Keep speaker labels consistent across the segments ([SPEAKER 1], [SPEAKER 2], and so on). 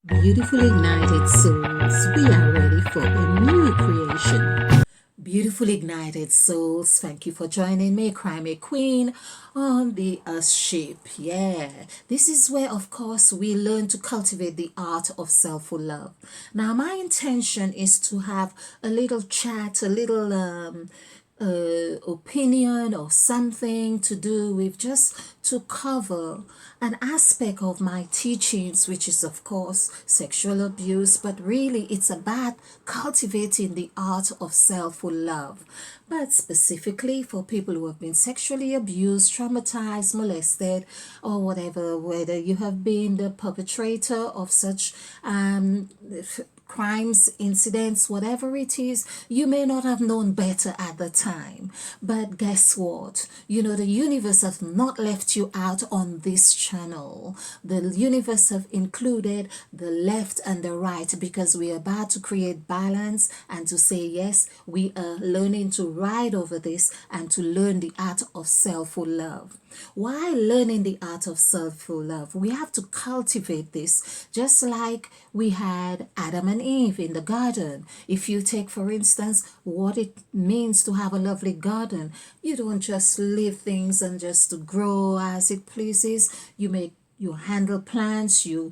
[SPEAKER 1] Beautifully ignited souls, we are ready for a new creation. Beautiful ignited souls, thank you for joining me, Crime a Queen, on the Earth Ship. Yeah, this is where, of course, we learn to cultivate the art of self-love. Now, my intention is to have a little chat, a little opinion or something to do with just to cover an aspect of my teachings, which is, of course, sexual abuse, but really it's about cultivating the art of self love. But specifically for people who have been sexually abused, traumatized, molested, or whatever, whether you have been the perpetrator of such crimes, incidents, whatever it is, you may not have known better at the time. But guess what? You know, the universe has not left you out on this channel. The universe have included the left and the right because we are about to create balance and to say, yes, we are learning to ride over this and to learn the art of self-love. While learning the art of self-love, we have to cultivate this just like we had Adam and Eve in the garden. If you take, for instance, what it means to have a lovely garden, you don't just leave things and just to grow as it pleases. You handle plants, your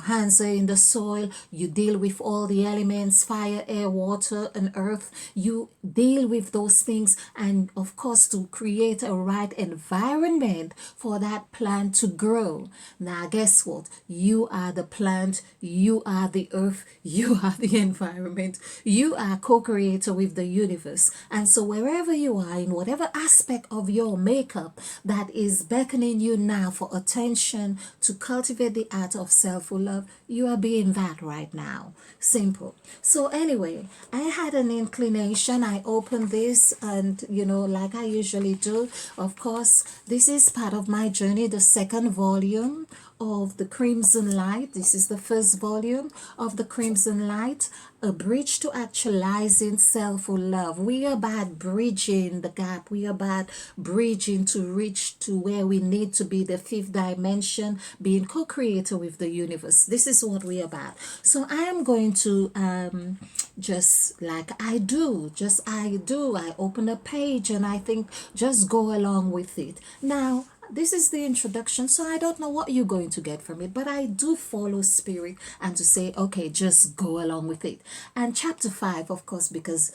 [SPEAKER 1] hands are in the soil, you deal with all the elements, fire, air, water, and earth. You deal with those things, and of course, to create a right environment for that plant to grow. Now, guess what? You are the plant, you are the earth, you are the environment, you are co-creator with the universe. And so, wherever you are, in whatever aspect of your makeup that is beckoning you now for attention, to cultivate the art of self-love, you are being that right now. Simple. So anyway, I had an inclination. I opened this and, like I usually do, of course, this is part of my journey, the second volume of the Crimson Light. This is the first volume of the Crimson Light, a bridge to actualizing self-love. We are about bridging the gap. We are about bridging to reach to where we need to be, the fifth dimension, being co-creator with the universe. This is what we are about. So I am going to just like I open a page and I think just go along with it. Now, this is the introduction, so I don't know what you're going to get from it, but I do follow spirit and to say, okay, just go along with it. And chapter 5, of course, because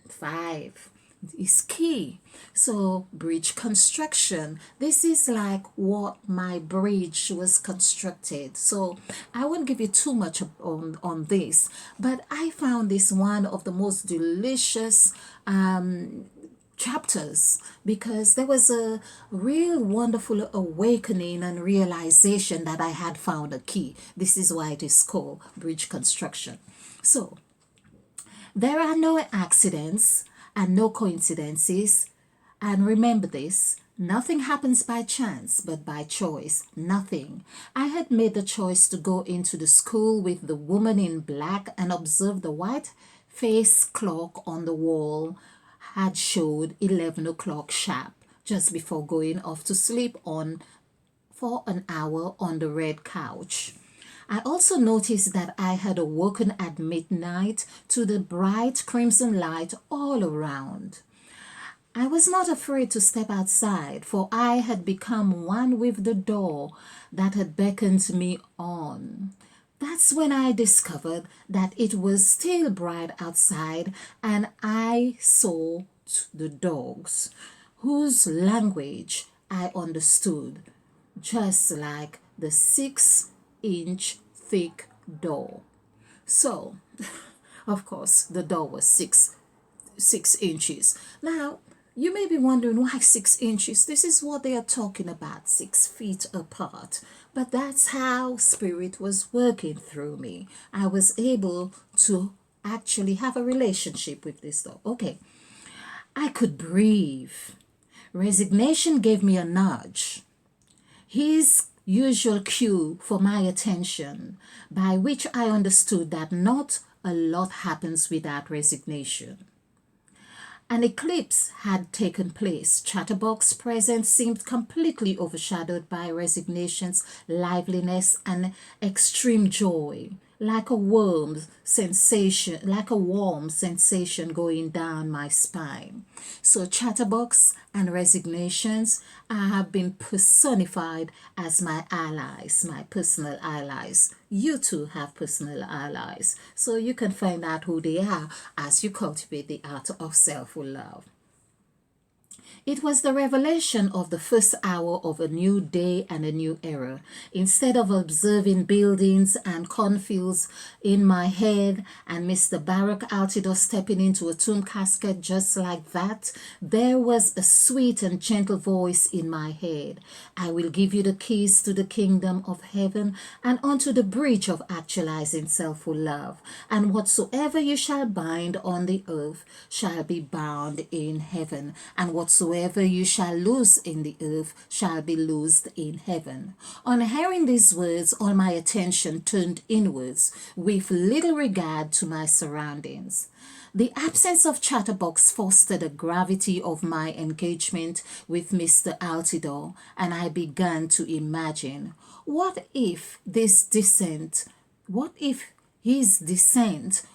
[SPEAKER 1] 5 is key. So, bridge construction. This is like what my bridge was constructed. So, I won't give you too much on this, but I found this one of the most delicious chapters because there was a real wonderful awakening and realization that I had found a key. This is why it is called bridge construction. So, there are no accidents and no coincidences. And remember this, nothing happens by chance, but by choice. Nothing. I had made the choice to go into the school with the woman in black and observe the white face clock on the wall had showed 11 o'clock sharp just before going off to sleep on for an hour on the red couch. I also noticed that I had awoken at midnight to the bright crimson light all around. I was not afraid to step outside, for I had become one with the door that had beckoned me on. That's when I discovered that it was still bright outside, and I saw the dogs, whose language I understood, just like the 6-inch thick door. So, of course, the door was six inches. Now, you may be wondering why 6 inches. This is what they are talking about, 6 feet apart. But that's how spirit was working through me. I was able to actually have a relationship with this dog. Okay, I could breathe. Resignation gave me a nudge. His usual cue for my attention, by which I understood that not a lot happens without resignation. An eclipse had taken place. Chatterbox's presence seemed completely overshadowed by resignation's liveliness and extreme joy, like a warm sensation going down my spine. So Chatterbox and resignations have been personified as my allies, my personal allies. You too have personal allies, so you can find out who they are as you cultivate the art of self-love. It was the revelation of the first hour of a new day and a new era. Instead of observing buildings and cornfields in my head and Mr. Barack Altidore stepping into a tomb casket just like that, there was a sweet and gentle voice in my head. I will give you the keys to the kingdom of heaven and unto the bridge of actualizing self-love. And whatsoever you shall bind on the earth shall be bound in heaven, and whatsoever you shall loose in the earth shall be loosed in heaven. On hearing these words, all my attention turned inwards with little regard to my surroundings. The absence of Chatterbox fostered the gravity of my engagement with Mr. Altidore, and I began to imagine, what if his descent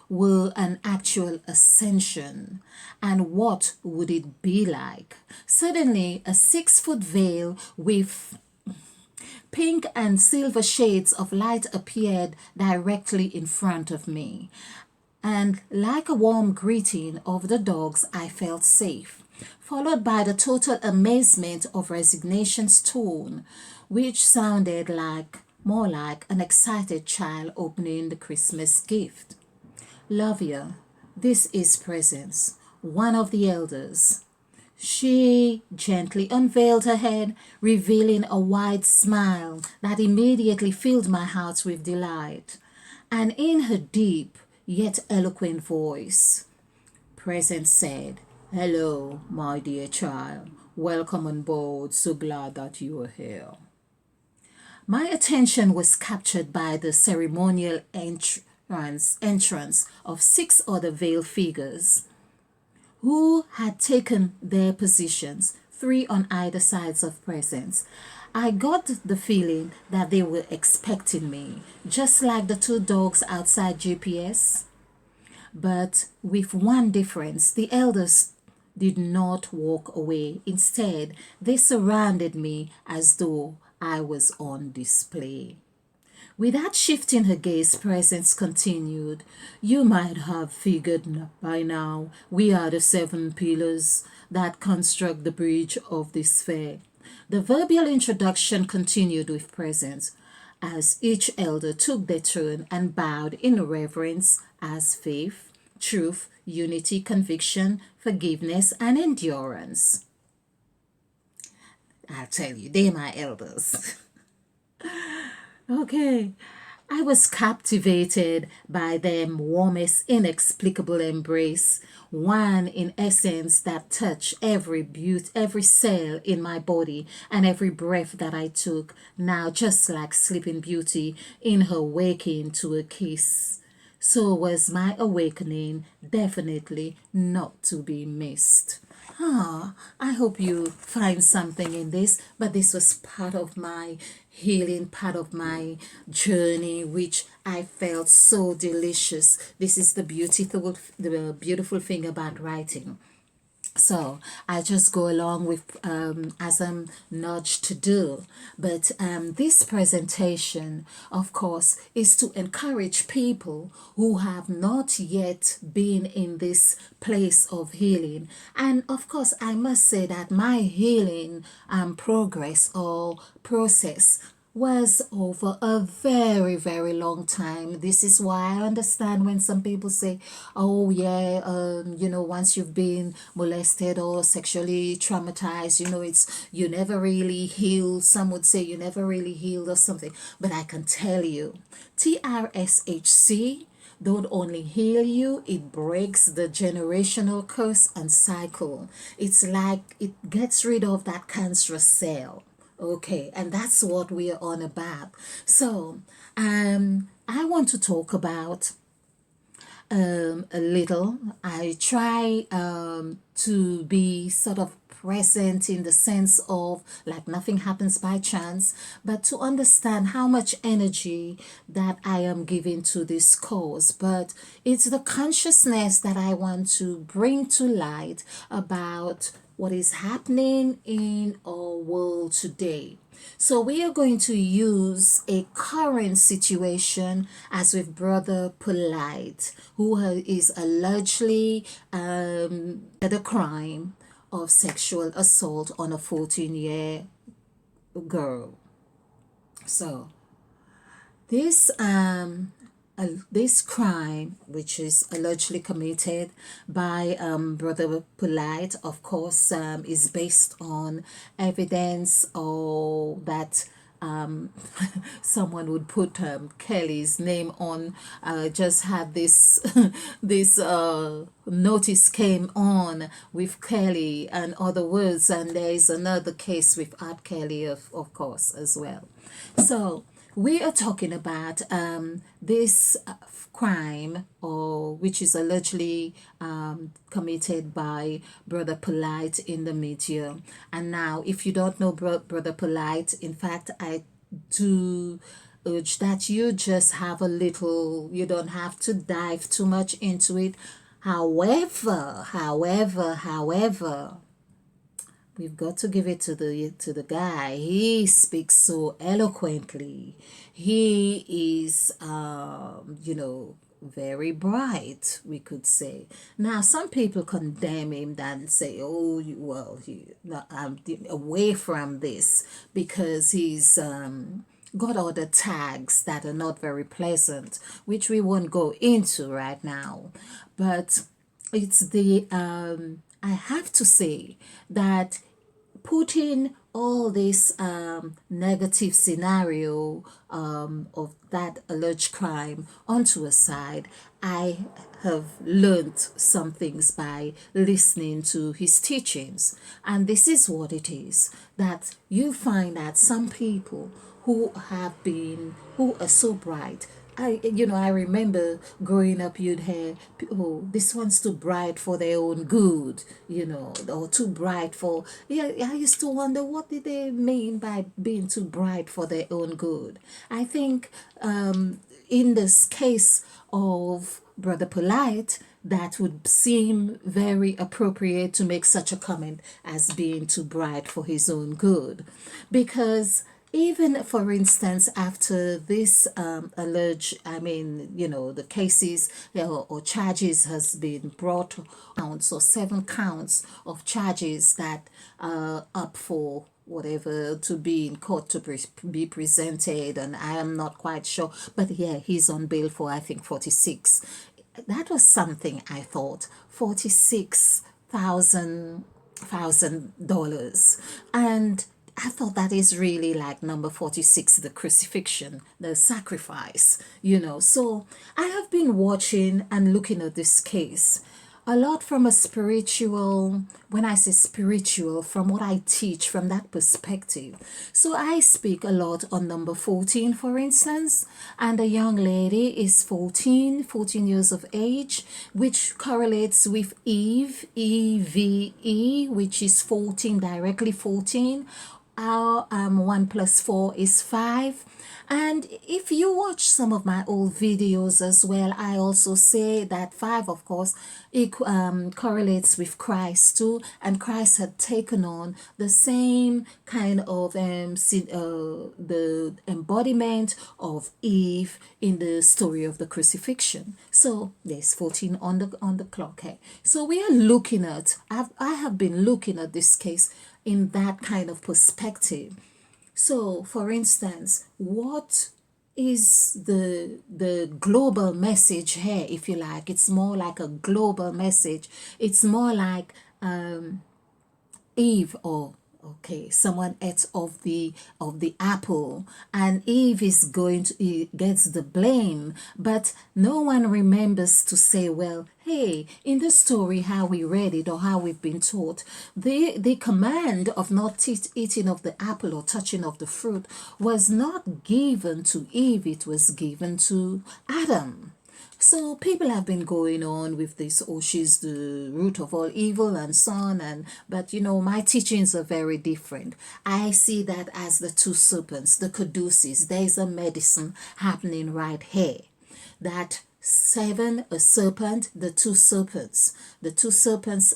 [SPEAKER 1] were an actual ascension, and what would it be like? Suddenly, a 6-foot veil with pink and silver shades of light appeared directly in front of me, and like a warm greeting of the dogs, I felt safe, followed by the total amazement of resignation's tone, which sounded more like an excited child opening the Christmas gift. Lavia, this is Presence, one of the elders. She gently unveiled her head, revealing a wide smile that immediately filled my heart with delight. And in her deep yet eloquent voice, Presence said, "Hello, my dear child. Welcome on board. So glad that you are here." My attention was captured by the ceremonial entrance of 6 other veiled figures who had taken their positions, 3 on either sides of Presence. I got the feeling that they were expecting me, just like the 2 dogs outside GPS. But with one difference, the elders did not walk away. Instead, they surrounded me as though I was on display. Without shifting her gaze, Presence continued, "You might have figured by now we are the 7 pillars that construct the bridge of this sphere." The verbal introduction continued with Presence, as each elder took their turn and bowed in reverence as faith, truth, unity, conviction, forgiveness, and endurance. I'll tell you, they're my elders. Okay. I was captivated by their warmest, inexplicable embrace, one in essence that touched every cell in my body and every breath that I took, now just like Sleeping Beauty in her waking to a kiss. So was my awakening, definitely not to be missed. I hope you find something in this, but this was part of my healing, part of my journey, which I felt so delicious. This is the beautiful thing about writing. So I just go along with as I'm nudged to do. But this presentation, of course, is to encourage people who have not yet been in this place of healing. And of course, I must say that my healing progress or process was over a very, very long time. This is why I understand when some people say, "Oh, yeah, once you've been molested or sexually traumatized, you never really healed." Some would say you never really healed or something. But I can tell you, TRSHC don't only heal you, it breaks the generational curse and cycle. It's like it gets rid of that cancerous cell. Okay, and that's what we are on about. So, I want to talk about a little. I try to be sort of present in the sense of like nothing happens by chance, but to understand how much energy that I am giving to this cause. But it's the consciousness that I want to bring to light about what is happening in our world today. So we are going to use a current situation as with Brother Polight, who is allegedly the crime of sexual assault on a 14-year girl. So this this crime, which is allegedly committed by Brother Polight, of course, is based on evidence or that someone would put Kelly's name on. Just had this this notice came on with Kelly and other words, and there is another case with Art Kelly, of course, as well. So we are talking about this crime, or which is allegedly committed by Brother Polight in the media. And now, if you don't know Brother Polight, in fact, I do urge that you just have a little, you don't have to dive too much into it. However, we've got to give it to the guy. He speaks so eloquently. He is, very bright, we could say. Now, some people condemn him and say, "Oh, well, I'm away from this because he's." Got other tags that are not very pleasant, which we won't go into right now. But it's the I have to say that putting all this negative scenario of that alleged crime onto a side, I have learned some things by listening to his teachings. And this is what it is, that you find that some people who are so bright. I remember growing up, you'd hear, "Oh, this one's too bright for their own good," or too bright for, yeah, I used to wonder what did they mean by being too bright for their own good. I think in this case of Brother Polight, that would seem very appropriate to make such a comment as being too bright for his own good. Because even for instance, after this alleged, the cases or charges has been brought, counts or 7 counts of charges that are up for whatever to be in court to be presented, and I am not quite sure, but yeah, he's on bail for I think 46. That was something I thought, 46,000 dollars, and I thought that is really like number 46, the crucifixion, the sacrifice, So I have been watching and looking at this case a lot from a spiritual, when I say spiritual, from what I teach from that perspective. So I speak a lot on number 14, for instance, and the young lady is 14 years of age, which correlates with Eve, EVE, which is 14, directly 14. Our 1 plus 4 is 5. And if you watch some of my old videos as well, I also say that 5, of course, correlates with Christ too, and Christ had taken on the same kind of the embodiment of Eve in the story of the crucifixion. So there's 14 on the clock here. So we are looking at, I have been looking at this case in that kind of perspective. So, for instance, what is the global message here, if you like? It's more like a global message. It's more like Eve, or okay, someone ate of the apple, and Eve is going to gets the blame, but no one remembers to say, well, hey, in the story how we read it or how we've been taught, the command of not eating of the apple or touching of the fruit was not given to Eve, it was given to Adam. So people have been going on with this, oh, she's the root of all evil and so on, and but my teachings are very different. I see that as the two serpents, the caduceus. There's a medicine happening right here. That seven, a serpent, the two serpents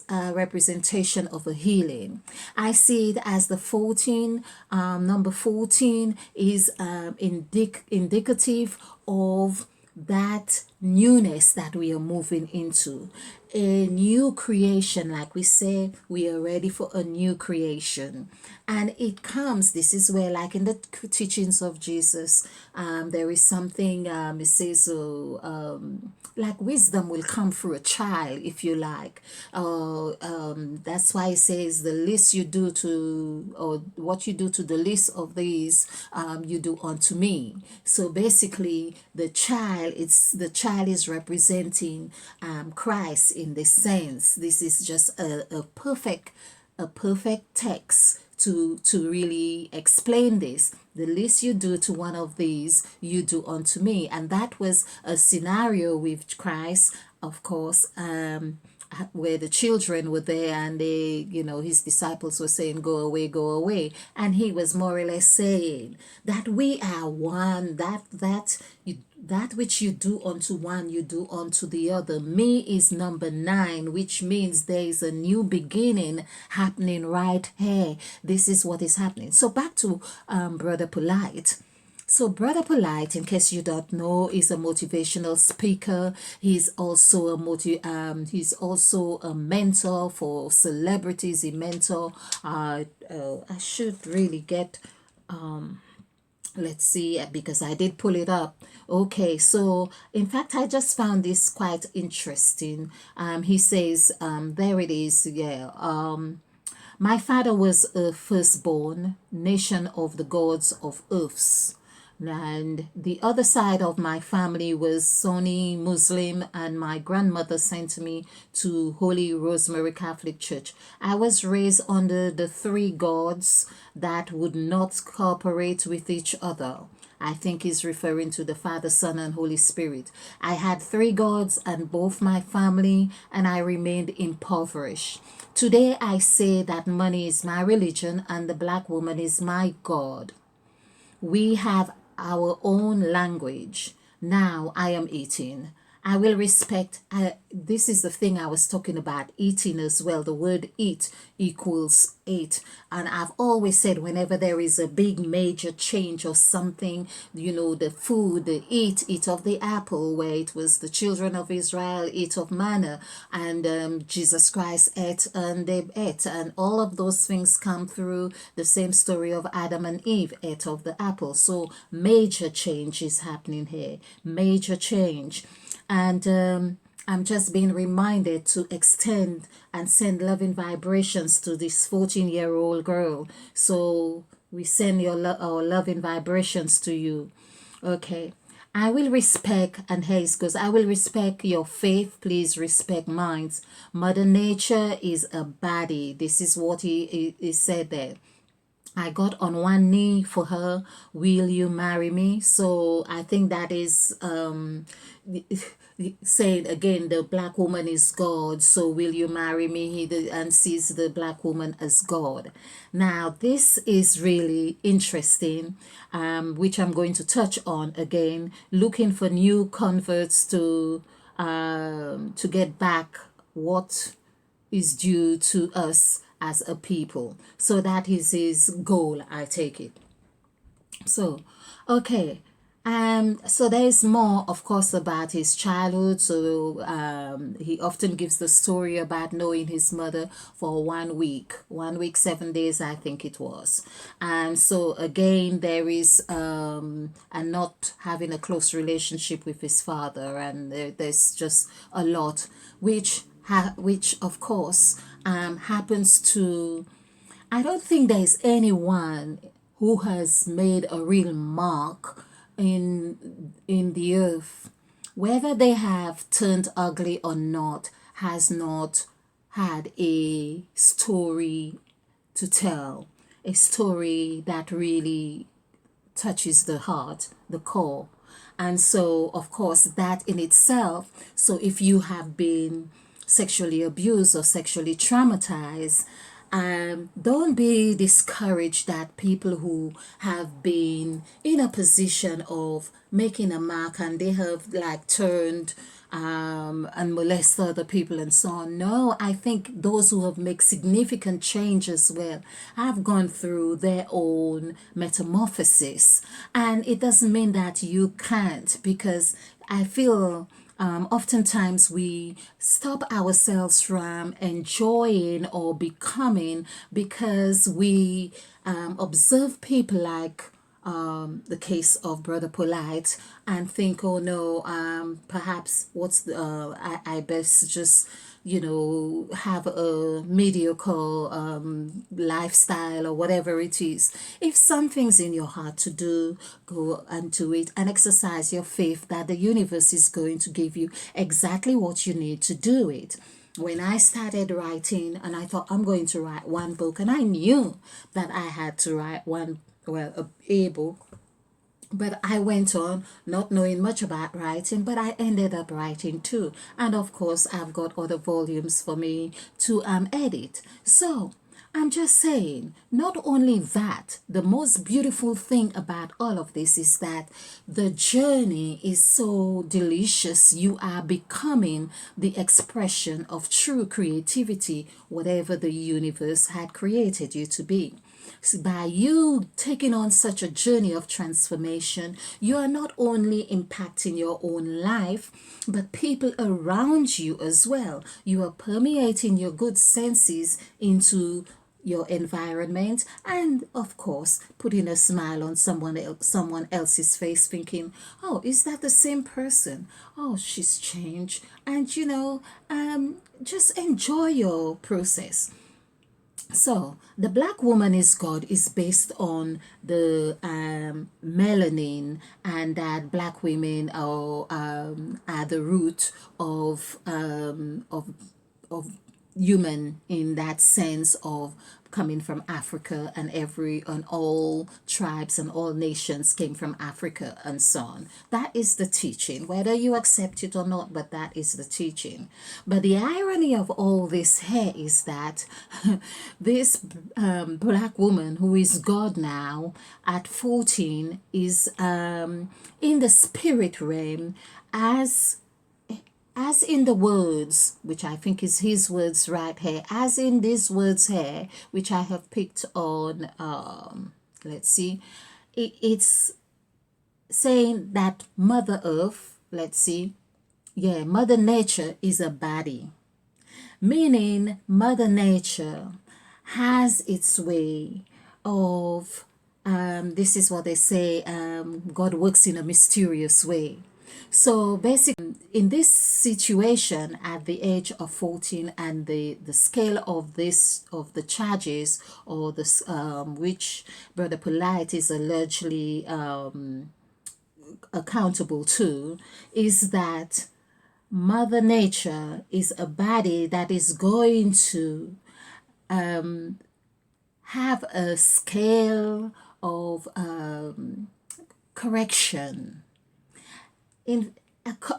[SPEAKER 1] are representation of a healing. I see it as the 14. Number 14 is indicative of that newness that we are moving into, a new creation. Like we say, we are ready for a new creation, and it comes, this is where, like in the teachings of Jesus, there is something, it says, like wisdom will come through a child, if you like. That's why it says the least you do to, or what you do to the least of these, you do unto me. So basically, the child is representing Christ in this sense. This is just a perfect text to really explain this. The least you do to one of these, you do unto me. And that was a scenario with Christ, of course, where the children were there, and they, his disciples were saying, go away, go away. And he was more or less saying that we are one, that which you do unto one, you do unto the other. Me is number 9, which means there is a new beginning happening right here. This is what is happening. So back to Brother Polight. So Brother Polight, in case you don't know, is a motivational speaker. He's also he's also a mentor for celebrities. He mentor. I should really get. Let's see, because I did pull it up. Okay, so in fact, I just found this quite interesting. He says, there it is. Yeah. My father was a firstborn, nation of the gods of earths. And the other side of my family was Sunni Muslim, and my grandmother sent me to Holy Rosemary Catholic Church. I was raised under the three gods that would not cooperate with each other. I think he's referring to the Father, Son, and Holy Spirit. I had three gods and both my family, and I remained impoverished. Today I say that money is my religion and the black woman is my God. We have our own language. Now I am eating. I will respect. This is the thing I was talking about, eating as well. The word eat equals eight. And I've always said, whenever there is a big major change or something, the food, the eat of the apple, where it was the children of Israel, eat of manna, and Jesus Christ ate and they ate. And all of those things come through the same story of Adam and Eve, ate of the apple. So major change is happening here. Major change. And I'm just being reminded to extend and send loving vibrations to this 14-year-old girl. So we send our loving vibrations to you. Okay. I will respect, and here it goes, I will respect your faith. Please respect mine. Mother Nature is a baddie. This is what he said there. I got on one knee for her. Will you marry me? So I think that is saying again, the black woman is God. So will you marry me? And sees the black woman as God. Now this is really interesting, which I'm going to touch on again. Looking for new converts to get back what is due to us as a people. So that is his goal, I take it. So, okay. So there is more, of course, about his childhood. So he often gives the story about knowing his mother for 1 week, 7 days, I think it was. So again, there is and not having a close relationship with his father, and there's just a lot, which of course happens to. I don't think there is anyone who has made a real mark in the earth, whether they have turned ugly or not, has not had a story to tell, a story that really touches the heart, the core. And so, of course, that in itself, so if you have been sexually abused or sexually traumatized, don't be discouraged that people who have been in a position of making a mark and they have like turned and molest other people and so on. No, I think those who have made significant changes will have gone through their own metamorphosis. And it doesn't mean that you can't, because I feel oftentimes we stop ourselves from enjoying or becoming because we observe people like the case of Brother Polight and think, oh no, perhaps I best just have a mediocre lifestyle or whatever it is. If something's in your heart to do, go and do it and exercise your faith that the universe is going to give you exactly what you need to do it. When I started writing and I thought I'm going to write one book, and I knew that I had to write a book, but I went on not knowing much about writing, but I ended up writing too. And of course, I've got other volumes for me to edit. So I'm just saying, not only that, the most beautiful thing about all of this is that the journey is so delicious. You are becoming the expression of true creativity, whatever the universe had created you to be. So by you taking on such a journey of transformation, you are not only impacting your own life, but people around you as well. You are permeating your good senses into your environment, and of course putting a smile on someone else's face, thinking, oh, is that the same person? Oh, she's changed. And just enjoy your process. So, the black woman is God is based on the melanin, and that black women are the root of human, in that sense of coming from Africa, and all tribes and all nations came from Africa and so on. That is the teaching, whether you accept it or not, but that is the teaching. But the irony of all this here is that this black woman who is God now at 14 is in the spirit realm, as in the words, which I think is his words right here, as in these words here, which I have picked on, let's see, it's saying that Mother Earth, let's see, yeah, Mother Nature is a body, meaning Mother Nature has its way of, this is what they say, God works in a mysterious way. So basically, in this situation at the age of 14, and the scale of the charges, or this which Brother Polight is allegedly accountable to, is that Mother Nature is a body that is going to have a scale of correction,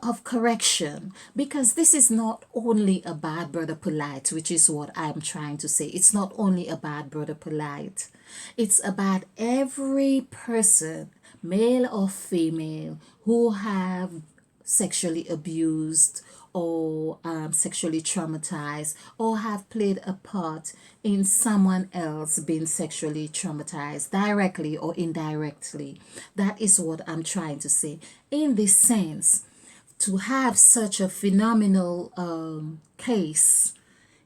[SPEAKER 1] of correction, because this is not only about Brother Polight, which is what I'm trying to say. It's not only about Brother Polight. It's about every person, male or female, who have sexually abused or sexually traumatized, or have played a part in someone else being sexually traumatized, directly or indirectly. That is what I'm trying to say. In this sense, to have such a phenomenal case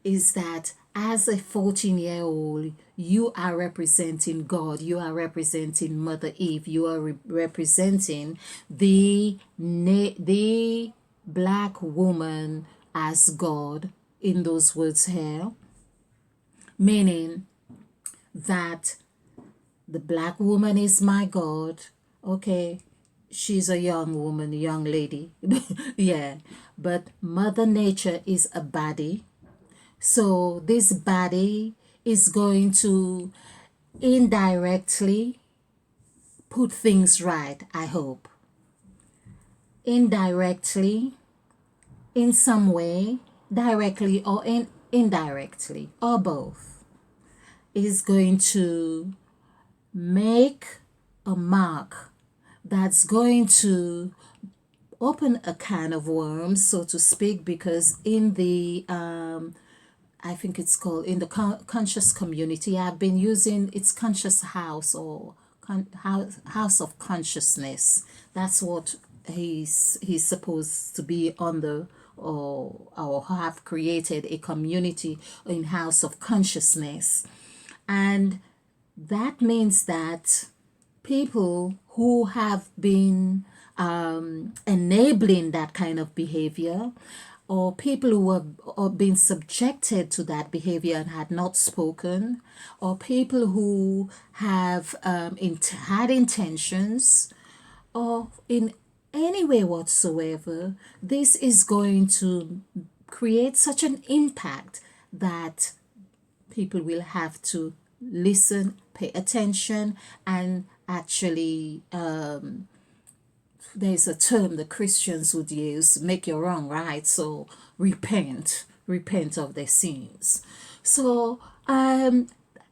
[SPEAKER 1] is that as a 14-year-old, you are representing God, you are representing Mother Eve, you are representing the black woman as God in those words here, meaning that the black woman is my God. Okay, she's a young woman, young lady. Yeah, but Mother Nature is a body. So this body is going to indirectly put things right, I hope. indirectly, in some way, directly or indirectly, or both, is going to make a mark that's going to open a can of worms, so to speak, because in the I think it's called in the conscious community. I've been using it's conscious house or house of consciousness. That's what he's supposed to be on the or have created a community in house of consciousness, and that means that people who have been enabling that kind of behavior, or people who have or been subjected to that behavior and had not spoken, or people who have had intentions, or in any way whatsoever, this is going to create such an impact that people will have to listen, pay attention, and actually, there's a term the Christians would use, make your wrong right. So repent of their sins. So I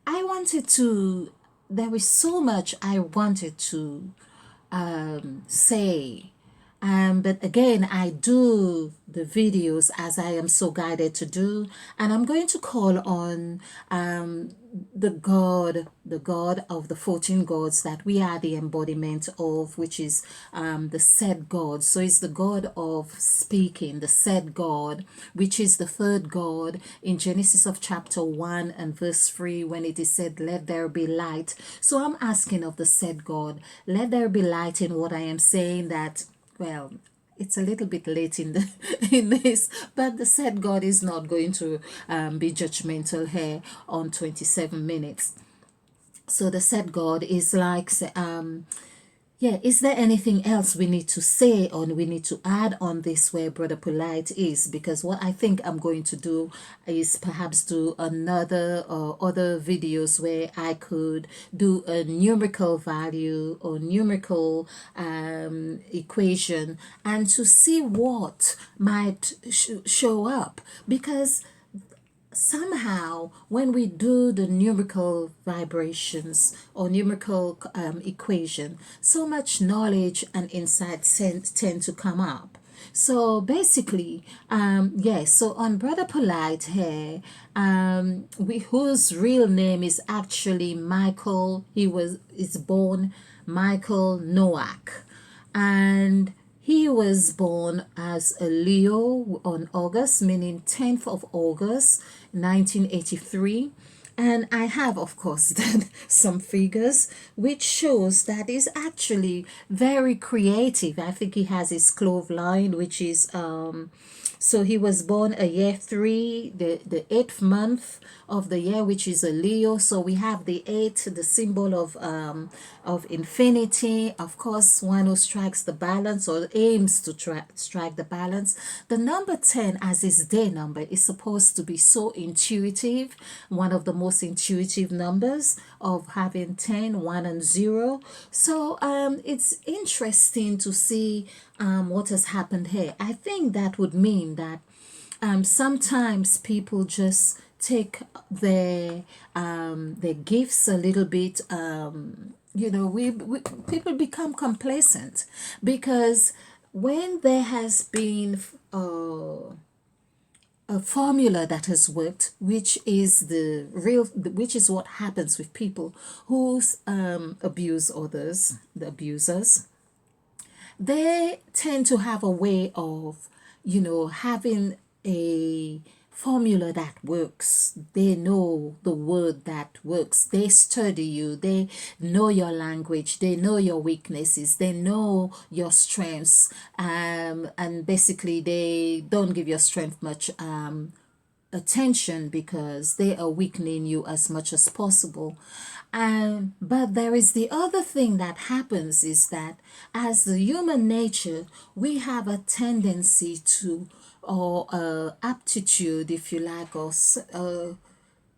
[SPEAKER 1] wanted to, there is so much I wanted to say. But again, I do the videos as I am so guided to do, and I'm going to call on the God of the 14 gods that we are the embodiment of, which is the said God. So it's the God of speaking, the said God, which is the third God in Genesis of chapter 1 and verse 3, when it is said, "Let there be light." So I'm asking of the said God, let there be light in what I am saying, that, well, it's a little bit late in the in this, but the said God is not going to be judgmental here on 27 minutes. So the said God is like, yeah, is there anything else we need to say or we need to add on this where Brother Polight is? Because what I think I'm going to do is perhaps do another or other videos where I could do a numerical value or numerical equation, and to see what might show up. Because somehow when we do the numerical vibrations or numerical equation, so much knowledge and insights tend to come up. So basically, yes, so on Brother Polight here, whose real name is actually Michael. Is born Michael Nowak, and he was born as a Leo on August, meaning 10th of August, 1983. And I have, of course, done some figures which shows that he's actually very creative. I think he has his clove line, which is so he was born a year 3, the 8th month of the year, which is a Leo. So we have the 8, the symbol of infinity. Of course, one who strikes the balance or aims to strike the balance. The number 10 as his day number is supposed to be so intuitive, one of the most intuitive numbers of having 10, 1 and 0. So it's interesting to see what has happened here. I think that would mean that sometimes people just take their gifts a little bit, we people become complacent, because when there has been a formula that has worked, which is which is what happens with people who abuse others, the abusers. They tend to have a way of, having a formula that works. They know the word that works. They study you. They know your language. They know your weaknesses. They know your strengths. And basically, they don't give your strength much attention, because they are weakening you as much as possible. But there is the other thing that happens, is that as the human nature, we have a tendency to, or aptitude, if you like, or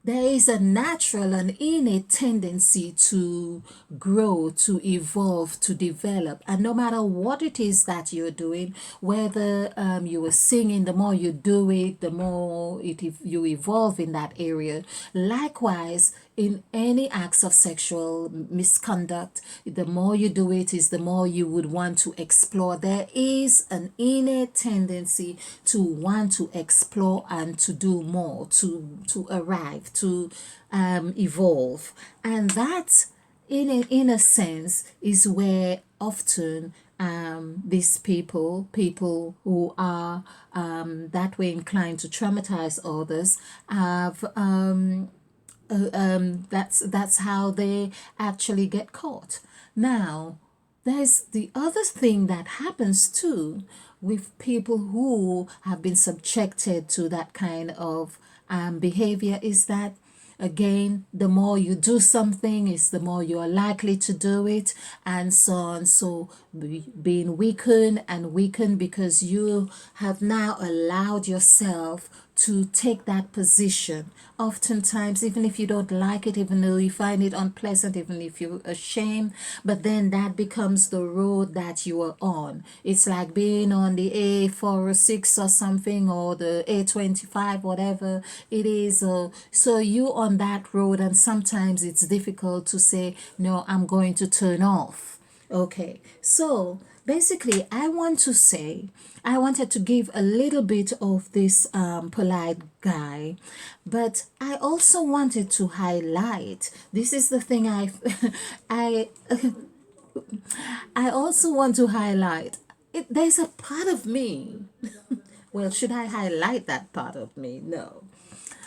[SPEAKER 1] there is a natural and innate tendency to grow, to evolve, to develop. And no matter what it is that you're doing, whether you are singing, the more you do it, the more you evolve in that area. Likewise, in any acts of sexual misconduct, the more you do it is the more you would want to explore. There is an innate tendency to want to explore and to do more, to arrive, to evolve. And that, in a sense, is where often these people who are that way inclined to traumatize others have that's how they actually get caught. Now, there's the other thing that happens too with people who have been subjected to that kind of behavior is that again, the more you do something is the more you are likely to do it, and so on. So being weakened and weakened because you have now allowed yourself to take that position. Oftentimes, even if you don't like it, even though you find it unpleasant, even if you're ashamed, but then that becomes the road that you are on. It's like being on the A406 or something, or the A25, whatever it is. So you on that road, and sometimes it's difficult to say, no, I'm going to turn off. Okay, so basically, I wanted to give a little bit of this polite guy, but I also wanted to highlight. This is the thing I, I also want to highlight. There's a part of me. Well, should I highlight that part of me? No.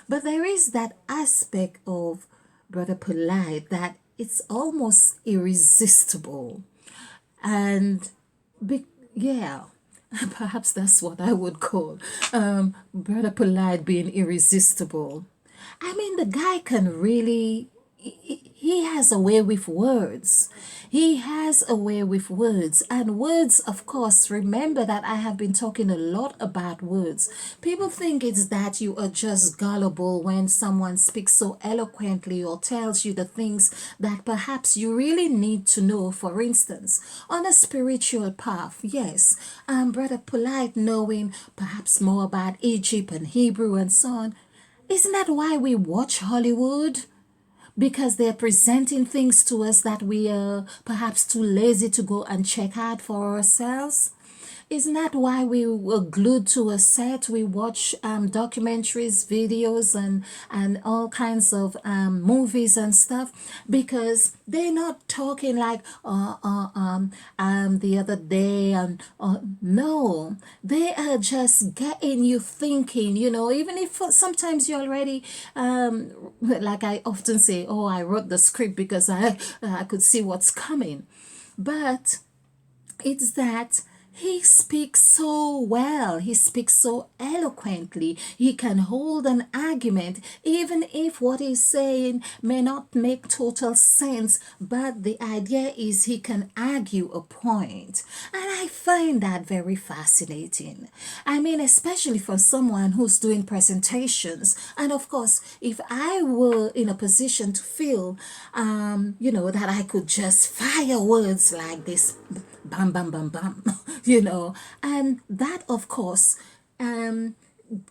[SPEAKER 1] But there is that aspect of Brother Polite that it's almost irresistible. And yeah, perhaps that's what I would call Brother Polite being irresistible. I mean, the guy can really, he has a way with words. He has a way with words. And words, of course, remember that I have been talking a lot about words. People think it's that you are just gullible when someone speaks so eloquently or tells you the things that perhaps you really need to know. For instance, on a spiritual path, yes, Brother Polite knowing perhaps more about Egypt and Hebrew and so on. Isn't that why we watch Hollywood? Because they're presenting things to us that we are perhaps too lazy to go and check out for ourselves. Isn't that why we were glued to a set? We watch documentaries, videos, and all kinds of movies and stuff because they're not talking like the other day and no, they are just getting you thinking. Even if sometimes you already like I often say, oh, I wrote the script because I could see what's coming, but it's that he speaks so well, he speaks so eloquently, he can hold an argument, even if what he's saying may not make total sense, but the idea is he can argue a point. And I find that very fascinating. I mean, especially for someone who's doing presentations. And of course, if I were in a position to feel, that I could just fire words like this, bam, bam, bam, bam, and that, of course, um,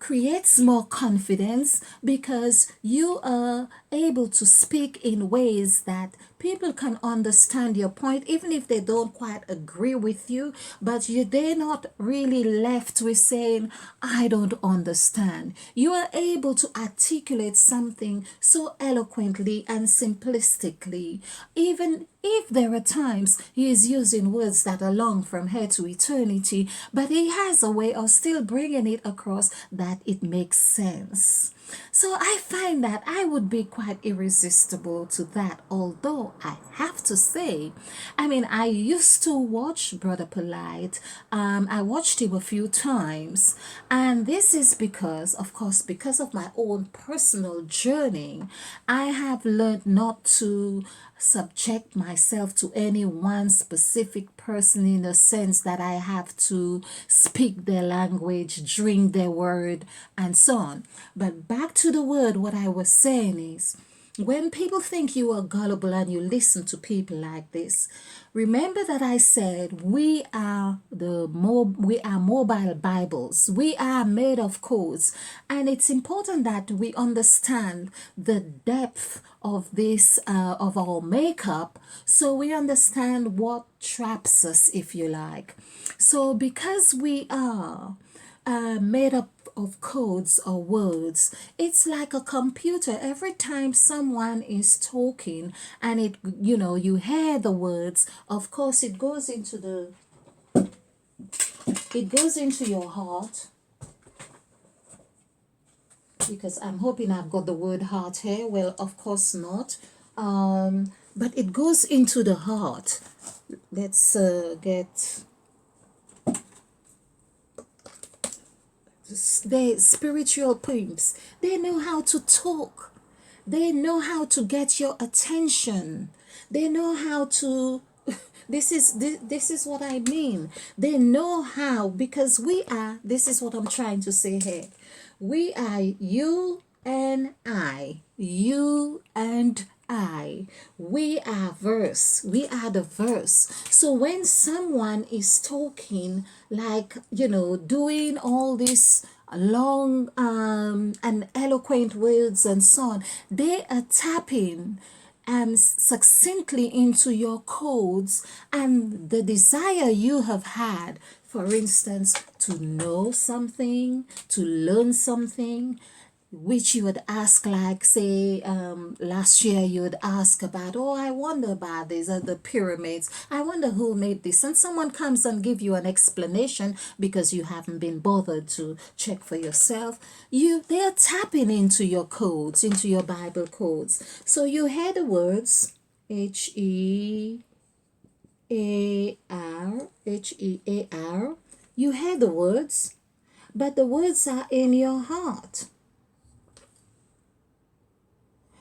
[SPEAKER 1] creates more confidence because you are able to speak in ways that people can understand your point, even if they don't quite agree with you, but they're not really left with saying, I don't understand. You are able to articulate something so eloquently and simplistically, even if there are times he is using words that are long from here to eternity, but he has a way of still bringing it across that it makes sense. So I find that I would be quite irresistible to that, although I have to say, I mean, I used to watch Brother Polite. I watched him a few times, and this is because, of course, because of my own personal journey, I have learned not to subject myself to any one specific person in the sense that I have to speak their language, drink their word, and so on. But back to the word, what I was saying is, when people think you are gullible and you listen to people like this, remember that I said we are mobile Bibles. We are made of codes, and it's important that we understand the depth of this of our makeup, so we understand what traps us, if you like. So because we are made up of codes or words. It's like a computer. Every time someone is talking and you hear the words, of course it goes into your heart, because I'm hoping I've got the word heart here. Well, of course not. But it goes into the heart. Let's get the spiritual pimps. They know how to talk. They know how to get your attention. They know how to this is what I mean. They know how, because this is what I'm trying to say here. We are you and I. You and I. We are verse. We are the verse. So when someone is talking, like, doing all this long and eloquent words and so on, they are tapping succinctly into your codes and the desire you have had, for instance, to know something, to learn something, which you would ask, like, say, last year you would ask about, oh, I wonder about this, the pyramids, I wonder who made this, and someone comes and give you an explanation because you haven't been bothered to check for yourself. They're tapping into your codes, into your Bible codes. So you hear the words Hear, you hear the words, but the words are in your heart.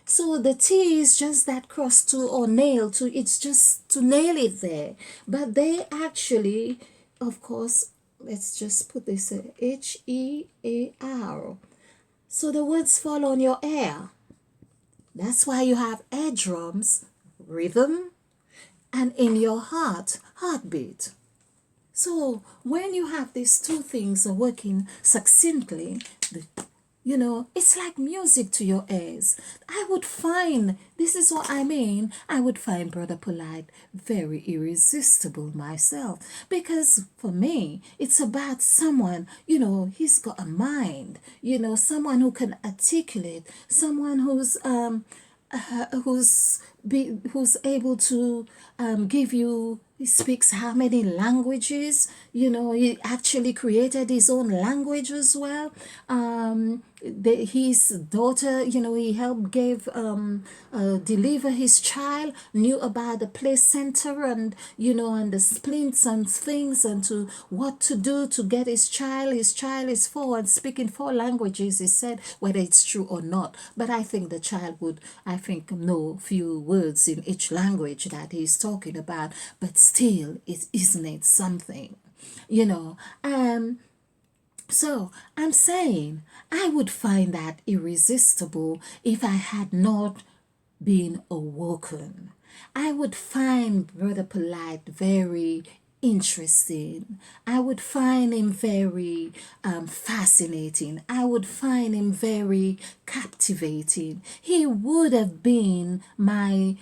[SPEAKER 1] So the T is just that cross to or nail to, it's just to nail it there. But they actually, of course, let's just put this Hear. So the words fall on your ear. That's why you have eardrums, rhythm, and in your heart, heartbeat. So when you have these two things working succinctly, it's like music to your ears. This is what I mean, I would find Brother Polight very irresistible myself. Because for me, it's about someone, he's got a mind, someone who can articulate, someone who's able to give you. He speaks how many languages? He actually created his own language as well. His daughter, he helped deliver his child, knew about the placenta and, and the splints and things, and to what to do to get his child. His child is 4 and speaking 4 languages, he said, whether it's true or not. But I think the child would, know few words in each language that he's talking about. But still, isn't it something? So I'm saying I would find that irresistible if I had not been awoken. I would find Brother Polight very interesting. I would find him very fascinating. I would find him very captivating. He would have been my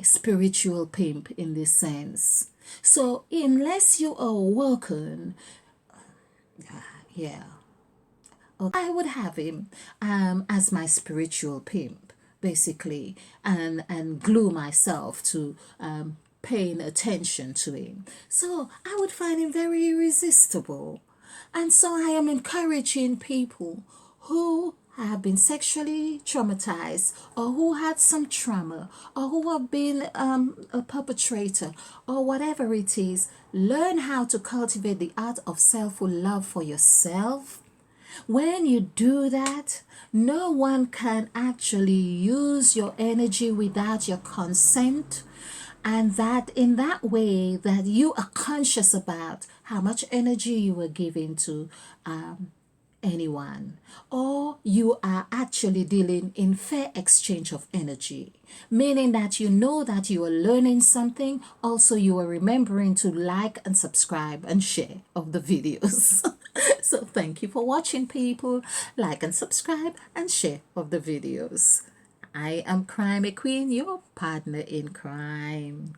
[SPEAKER 1] spiritual pimp in this sense. So unless you are awoken, yeah, I would have him as my spiritual pimp, basically, and glue myself to paying attention to him. So I would find him very irresistible. And so I am encouraging people who have been sexually traumatized, or who had some trauma, or who have been a perpetrator, or whatever it is. Learn how to cultivate the art of self-love for yourself, When you do that, no one can actually use your energy without your consent, and that in that way that you are conscious about how much energy you are giving to anyone, or you are actually dealing in fair exchange of energy, meaning that you know that you are learning something, also you are remembering to like and subscribe and share of the videos. So thank you for watching, people. Like and subscribe and share of the videos. I am Crime Queen, your partner in crime.